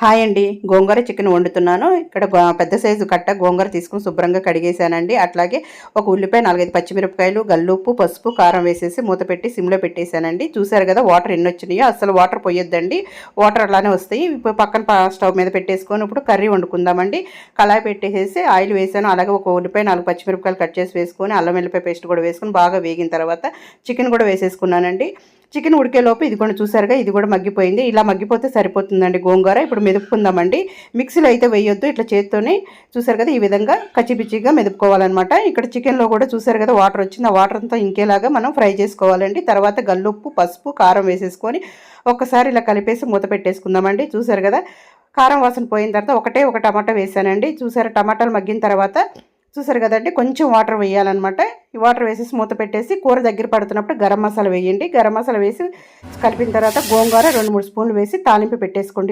Hi అండి. గోంగూర chicken వండుతున్నాను. ఇక్కడ పెద్ద సైజు కట్ట గోంగూర తీసుకొని శుభ్రంగా కడిగేశానండి. అట్లాగే ఒక ఉల్లిపాయ, 4, 5 పచ్చిమిరపకాయలు, గల్లుప్పు, పసుపు, కారం వేసేసి మూత పెట్టి సిమ్‌లో పెట్టేశానండి. చూసారు కదా వాటర్ ఎన్నొచ్చినాయో. అస్సలు వాటర్ పొయ్యొద్దండి. వాటర్ అలానే వస్తాయి. ఇప్పుడు పక్కన స్టవ్ మీద పెట్టేసుకొని ఇప్పుడు కర్రీ వండుకుందామండి. కళాయి పెట్టేసేసి ఆయిల్ వేసాను. అలాగే ఒక ఉల్లిపాయ, 4 పచ్చిమిరపకాయలు కట్ చేసి వేసుకొని అల్లం వెల్లిపాయ పేస్ట్ కూడా వేసుకొని బాగా వేగిన తర్వాత చికెన్ కూడా వేసేసుకున్నానండి. చికెన్ ఉడికేలోపు ఇది కూడా చూసారుగా, ఇది కూడా మగ్గిపోయింది. ఇలా మగ్గిపోతే సరిపోతుందండి గోంగూర. ఇప్పుడు మెదుపుకుందామండి. మిక్సీలో అయితే వేయొద్దు, ఇట్లా చేత్తోనే చూసారు కదా ఈ విధంగా కచ్చిపిచ్చిగా మెదుపుకోవాలన్నమాట. ఇక్కడ చికెన్లో కూడా చూసారు కదా వాటర్ వచ్చింది. ఆ వాటర్ అంతా ఇంకేలాగా మనం ఫ్రై చేసుకోవాలండి. తర్వాత గల్లుప్పు, పసుపు, కారం వేసేసుకొని ఒక్కసారి ఇలా కలిపేసి మూత పెట్టేసుకుందామండి. చూసారు కదా కారం వాసన పోయిన తర్వాత ఒక టమాటా వేసానండి. చూసారు టమాటాలు మగ్గిన తర్వాత చూసారు కదండి కొంచెం వాటర్ వేయాలన్నమాట. ఈ వాటర్ వేసేసి మూత పెట్టేసి కూర దగ్గర పడుతున్నప్పుడు గరం మసాలా వేయండి. గరం మసాలా వేసి కలిపిన తర్వాత గోంగూర 2, 3 స్పూన్లు వేసి తాలింపు పెట్టేసుకోండి.